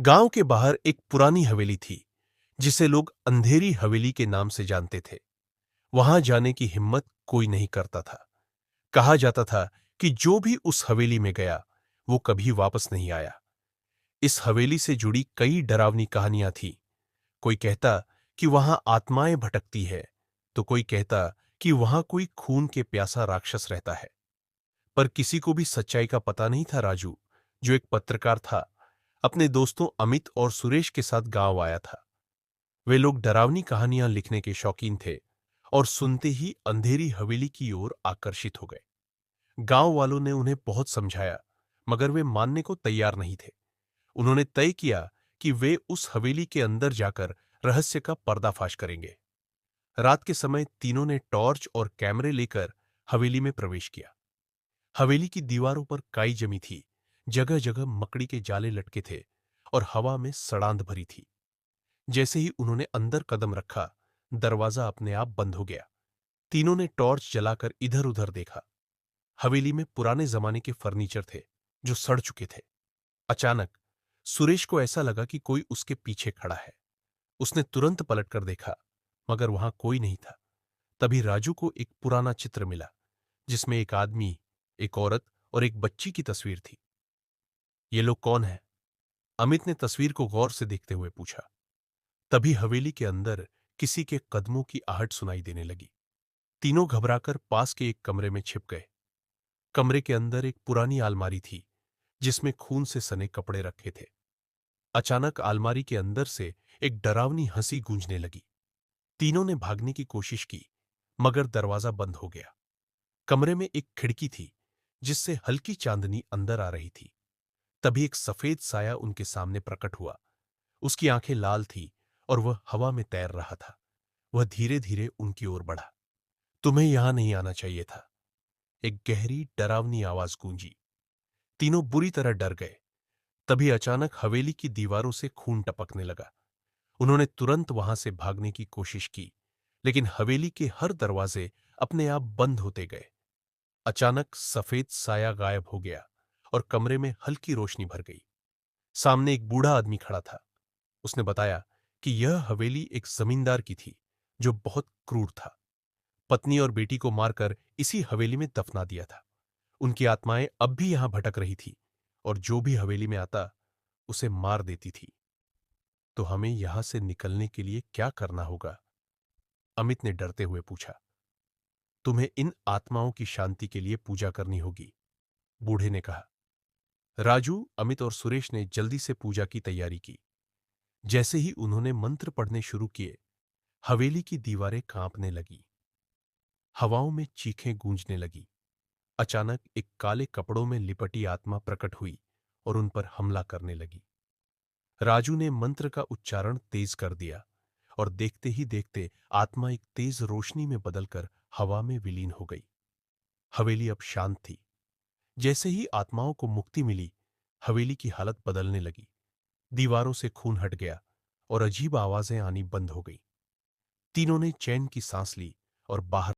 गांव के बाहर एक पुरानी हवेली थी जिसे लोग अंधेरी हवेली के नाम से जानते थे। वहां जाने की हिम्मत कोई नहीं करता था। कहा जाता था कि जो भी उस हवेली में गया वो कभी वापस नहीं आया। इस हवेली से जुड़ी कई डरावनी कहानियां थीं। कोई कहता कि वहां आत्माएं भटकती है, तो कोई कहता कि वहां कोई खून के प्यासा राक्षस रहता है। पर किसी को भी सच्चाई का पता नहीं था। राजू, जो एक पत्रकार था, अपने दोस्तों अमित और सुरेश के साथ गांव आया था। वे लोग डरावनी कहानियां लिखने के शौकीन थे और सुनते ही अंधेरी हवेली की ओर आकर्षित हो गए। गांव वालों ने उन्हें बहुत समझाया, मगर वे मानने को तैयार नहीं थे। उन्होंने तय किया कि वे उस हवेली के अंदर जाकर रहस्य का पर्दाफाश करेंगे। रात के समय तीनों ने टॉर्च और कैमरे लेकर हवेली में प्रवेश किया। हवेली की दीवारों पर काई जमी थी, जगह जगह मकड़ी के जाले लटके थे और हवा में सड़ांध भरी थी। जैसे ही उन्होंने अंदर कदम रखा, दरवाजा अपने आप बंद हो गया। तीनों ने टॉर्च जलाकर इधर उधर देखा। हवेली में पुराने जमाने के फर्नीचर थे जो सड़ चुके थे। अचानक सुरेश को ऐसा लगा कि कोई उसके पीछे खड़ा है। उसने तुरंत पलटकर देखा, मगर वहां कोई नहीं था। तभी राजू को एक पुराना चित्र मिला जिसमें एक आदमी, एक औरत और एक बच्ची की तस्वीर थी। ये लोग कौन है? अमित ने तस्वीर को गौर से देखते हुए पूछा। तभी हवेली के अंदर किसी के कदमों की आहट सुनाई देने लगी। तीनों घबराकर पास के एक कमरे में छिप गए। कमरे के अंदर एक पुरानी अलमारी थी जिसमें खून से सने कपड़े रखे थे। अचानक अलमारी के अंदर से एक डरावनी हंसी गूंजने लगी। तीनों ने भागने की कोशिश की, मगर दरवाजा बंद हो गया। कमरे में एक खिड़की थी जिससे हल्की चांदनी अंदर आ रही थी। तभी एक सफेद साया उनके सामने प्रकट हुआ। उसकी आंखें लाल थी और वह हवा में तैर रहा था। वह धीरे धीरे उनकी ओर बढ़ा। तुम्हें यहां नहीं आना चाहिए था, एक गहरी डरावनी आवाज गूंजी। तीनों बुरी तरह डर गए। तभी अचानक हवेली की दीवारों से खून टपकने लगा। उन्होंने तुरंत वहां से भागने की कोशिश की, लेकिन हवेली के हर दरवाजे अपने आप बंद होते गए। अचानक सफेद साया गायब हो गया और कमरे में हल्की रोशनी भर गई। सामने एक बूढ़ा आदमी खड़ा था। उसने बताया कि यह हवेली एक जमींदार की थी जो बहुत क्रूर था। पत्नी और बेटी को मारकर इसी हवेली में दफना दिया था। उनकी आत्माएं अब भी यहां भटक रही थी और जो भी हवेली में आता उसे मार देती थी। तो हमें यहां से निकलने के लिए क्या करना होगा? अमित ने डरते हुए पूछा। तुम्हें इन आत्माओं की शांति के लिए पूजा करनी होगी, बूढ़े ने कहा। राजू, अमित और सुरेश ने जल्दी से पूजा की तैयारी की। जैसे ही उन्होंने मंत्र पढ़ने शुरू किए, हवेली की दीवारें कांपने लगी। हवाओं में चीखें गूंजने लगी। अचानक एक काले कपड़ों में लिपटी आत्मा प्रकट हुई और उन पर हमला करने लगी। राजू ने मंत्र का उच्चारण तेज कर दिया और देखते ही देखते आत्मा एक तेज रोशनी में बदलकर हवा में विलीन हो गई। हवेली अब शांत थी। जैसे ही आत्माओं को मुक्ति मिली, हवेली की हालत बदलने लगी। दीवारों से खून हट गया और अजीब आवाजें आनी बंद हो गई। तीनों ने चैन की सांस ली और बाहर